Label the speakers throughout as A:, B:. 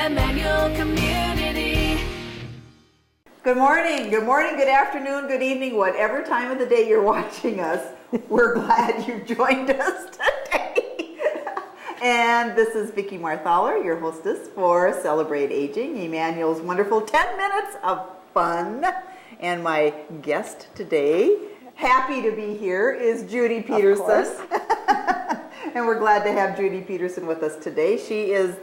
A: Emmanuel Community.
B: Good morning, good afternoon, good evening, whatever time of the day you're watching us. We're glad you joined us today. And this is Vicki Marthaler, your hostess for Celebrate Aging, Emmanuel's wonderful 10 minutes of fun. And my guest today, happy to be here, is Judy Peterson. And we're glad to have Judy Peterson with us today. She is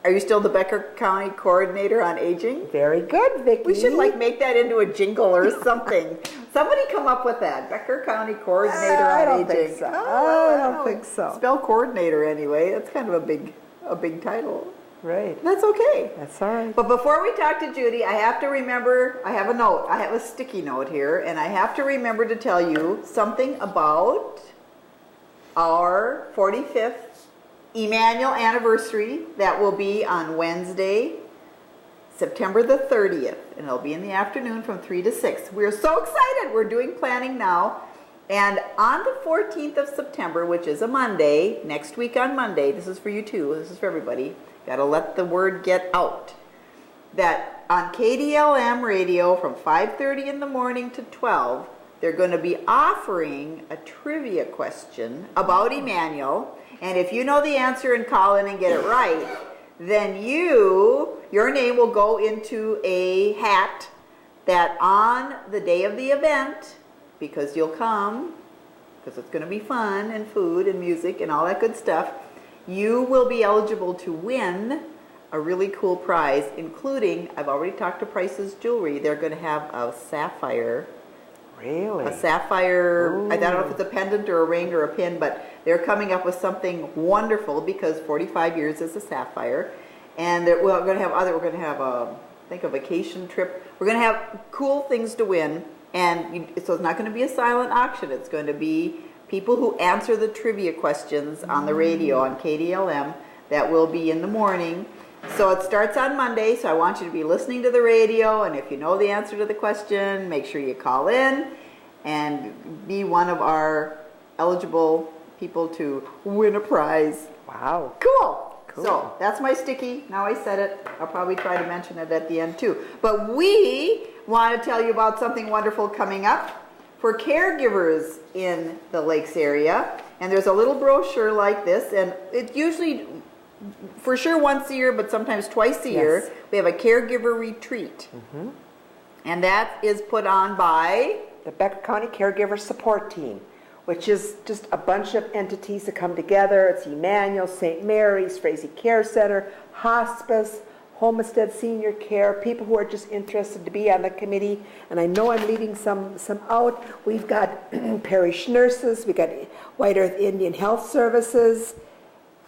B: are you still the Becker County Coordinator on Aging?
C: Very good, Vicki.
B: We should make that into a jingle or something. Somebody come up with that. Becker County Coordinator on Aging.
C: Think so. I don't think so.
B: Spell coordinator anyway. That's kind of a big title.
C: Right.
B: That's okay.
C: That's all right.
B: But before we talk to Judy, I have to remember, I have a note. I have a sticky note here, and I have to remember to tell you something about our 45th Emmanuel anniversary. That will be on Wednesday, September the 30th, and it'll be in the afternoon from 3 to 6. We're so excited. We're doing planning now. And on the 14th of September, which is a Monday, next week on Monday, this is for you too, this is for everybody, got to let the word get out, that on KDLM radio from 5:30 in the morning to 12, they're going to be offering a trivia question about Emmanuel. And if you know the answer and call in and get it right, then your name will go into a hat that on the day of the event, because you'll come, because it's going to be fun and food and music and all that good stuff, you will be eligible to win a really cool prize, including, I've already talked to Price's Jewelry, they're going to have a sapphire.
C: Really?
B: A sapphire,
C: Ooh.
B: I don't know if it's a pendant or a ring or a pin, but they're coming up with something wonderful because 45 years is a sapphire. And we're going to have I think a vacation trip. We're going to have cool things to win. And so it's not going to be a silent auction. It's going to be people who answer the trivia questions on the radio on KDLM. That will be in the morning. So it starts on Monday, so I want you to be listening to the radio, and if you know the answer to the question, make sure you call in and be one of our eligible people to win a prize.
C: Wow.
B: Cool. So that's my sticky. Now I said it. I'll probably try to mention it at the end too. But we want to tell you about something wonderful coming up for caregivers in the Lakes area. And there's a little brochure like this, and it usually, for sure once a year, but sometimes twice a year, we have a caregiver retreat. Mm-hmm. And that is put on by
C: the Becker County Caregiver Support Team, which is just a bunch of entities that come together. It's Emmanuel, St. Mary's, Frazee Care Center, Hospice, Homestead Senior Care, people who are just interested to be on the committee. And I know I'm leaving some out. We've got parish nurses, we've got White Earth Indian Health Services,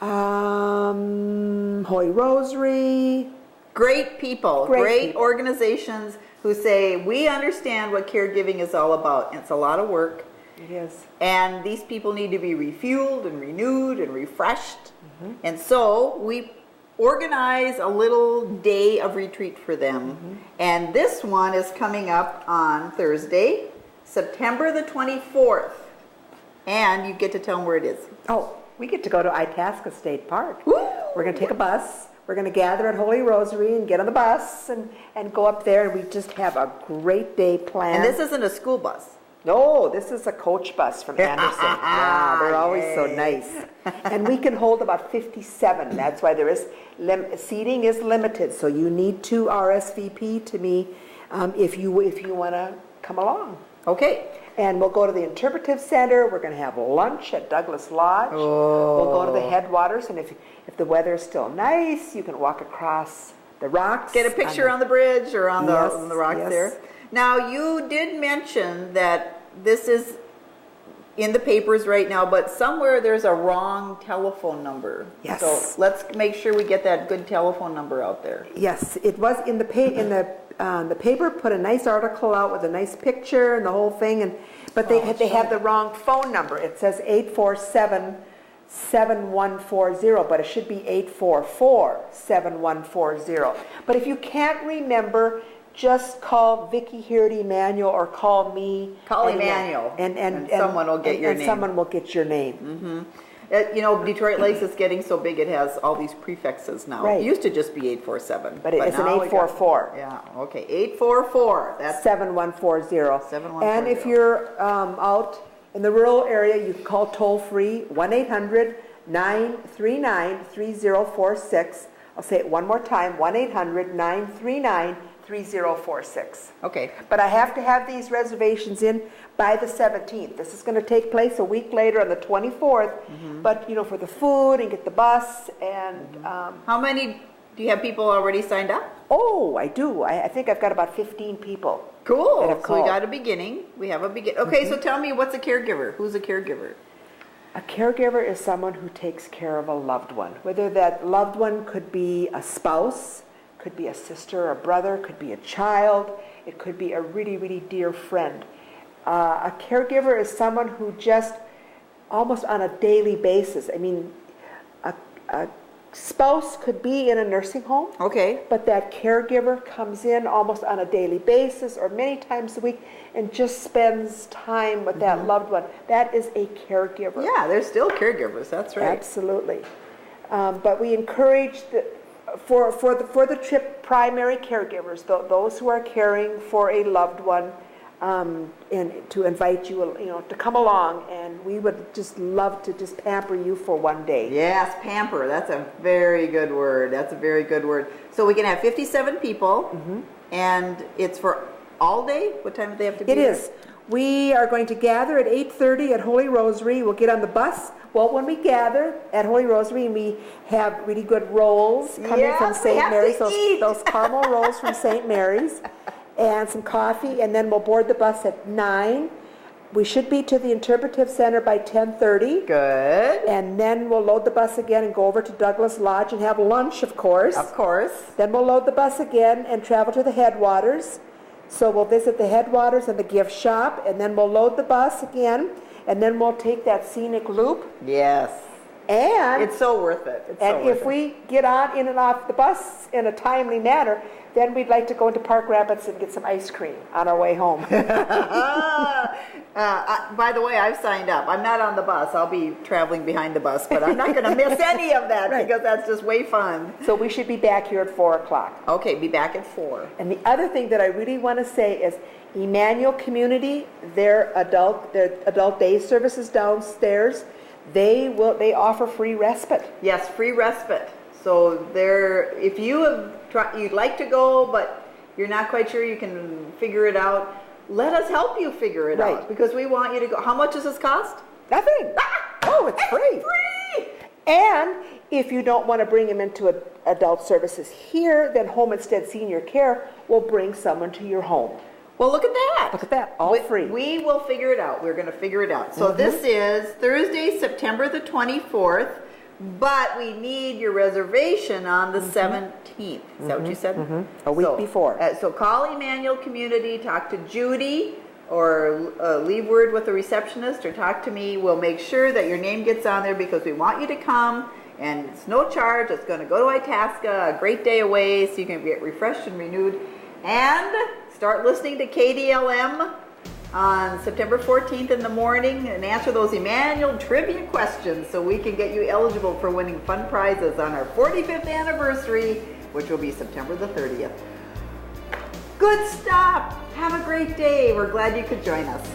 C: Holy Rosary.
B: Great people, great organizations who say, we understand what caregiving is all about. It's a lot of work.
C: It is.
B: And these people need to be refueled and renewed and refreshed. Mm-hmm. And so we organize a little day of retreat for them. Mm-hmm. And this one is coming up on Thursday, September the 24th. And you get to tell them where it is.
C: Oh, we get to go to Itasca State Park.
B: Woo!
C: We're going to take a bus. We're going to gather at Holy Rosary and get on the bus and go up there, and we just have a great day planned.
B: And this isn't a school bus.
C: No, this is a coach bus from Anderson. Yeah, they're always so nice. And we can hold about 57. That's why there is seating is limited, so you need to RSVP to me if you want to come along.
B: Okay.
C: And we'll go to the Interpretive Center. We're going to have lunch at Douglas Lodge. Oh. We'll go to the headwaters, and if the weather is still nice, you can walk across the rocks.
B: Get a picture on the bridge or on the rocks there. Now, you did mention that this is in the papers right now, but somewhere there's a wrong telephone number.
C: Yes.
B: So let's make sure we get that good telephone number out there.
C: Yes, it was in the paper. Put a nice article out with a nice picture and the whole thing, but they have the wrong phone number. It says 847-7140, but it should be 844-7140. But if you can't remember, just call Vicki here at Emmanuel or call me.
B: Call Emmanuel, and someone will get your name.
C: And someone will get your name.
B: Mm-hmm. Detroit Lakes is getting so big, it has all these prefixes now.
C: Right.
B: It used to just be 847.
C: But it's an
B: now we got-
C: 844.
B: Yeah, okay, 844. That's
C: 7140.
B: 7140.
C: And if you're out in the rural area, you can call toll-free 1-800-939-3046. I'll say it one more time, 1-800-939-3046.
B: okay.
C: But I have to have these reservations in by the 17th. This is going to take place a week later on the 24th. But, for the food and get the bus and...
B: How many, do you have people already signed up?
C: Oh, I do. I think I've got about 15 people.
B: Cool.
C: that have
B: So we
C: called.
B: got a beginning. We have a begin. Okay, so tell me, what's a caregiver? Who's a caregiver?
C: A caregiver is someone who takes care of a loved one. Whether that loved one could be a spouse, could be a sister or a brother, could be a child, it could be a really, really dear friend. A caregiver is someone who just almost on a daily basis, a spouse could be in a nursing home,
B: Okay.
C: but that caregiver comes in almost on a daily basis or many times a week and just spends time with that loved one. That is a caregiver.
B: Yeah, they're still caregivers. That's right.
C: Absolutely. But we encourage for the trip primary caregivers, those who are caring for a loved one, and to invite you, to come along, and we would just love to just pamper you for one day.
B: Yes, pamper. That's a very good word. That's a very good word. So we can have 57 people, and it's for all day? What time do they have to be
C: It
B: there?
C: is. We are going to gather at 8:30 at Holy Rosary. We'll get on the bus. Well, when we gather at Holy Rosary, we have really good rolls coming from
B: Yes, we
C: St.
B: have
C: Mary's,
B: to eat.
C: those caramel rolls from St. Mary's, and some coffee, and then we'll board the bus at 9. We should be to the Interpretive Center by 10:30.
B: Good.
C: And then we'll load the bus again and go over to Douglas Lodge and have lunch, of course.
B: Of course.
C: Then we'll load the bus again and travel to the headwaters. So we'll visit the headwaters and the gift shop, and then we'll load the bus again, and then we'll take that scenic loop.
B: Yes.
C: And
B: It's so worth it. It's so
C: and
B: worth
C: if we get on in and off the bus in a timely manner, then we'd like to go into Park Rapids and get some ice cream on our way home.
B: By the way, I've signed up. I'm not on the bus. I'll be traveling behind the bus, but I'm not going to miss any of that
C: Right.
B: because that's just way fun.
C: So we should be back here at 4 o'clock.
B: Okay, be back at 4.
C: And the other thing that I really want to say is Emmanuel Community, their adult day services downstairs, they offer free respite.
B: Yes, free respite. So if you'd like to go, but you're not quite sure you can figure it out, let us help you figure it
C: Right.
B: out because we want you to go. How much does this cost?
C: Nothing. Oh, it's free.
B: Free!
C: And if you don't want to bring him into adult services here, then Home Instead Senior Care will bring someone to your home.
B: Well, look at that.
C: Look at that, all free.
B: We will figure it out. We're going to figure it out. So this is Thursday, September the 24th, but we need your reservation on the 17th. Is that what you said?
C: A week before.
B: So call Emmanuel Community, talk to Judy, or leave word with the receptionist, or talk to me. We'll make sure that your name gets on there because we want you to come, and it's no charge. It's going to go to Itasca, a great day away, so you can get refreshed and renewed. And start listening to KDLM on September 14th in the morning and answer those Emmanuel trivia questions so we can get you eligible for winning fun prizes on our 45th anniversary, which will be September the 30th. Good stuff. Have a great day. We're glad you could join us.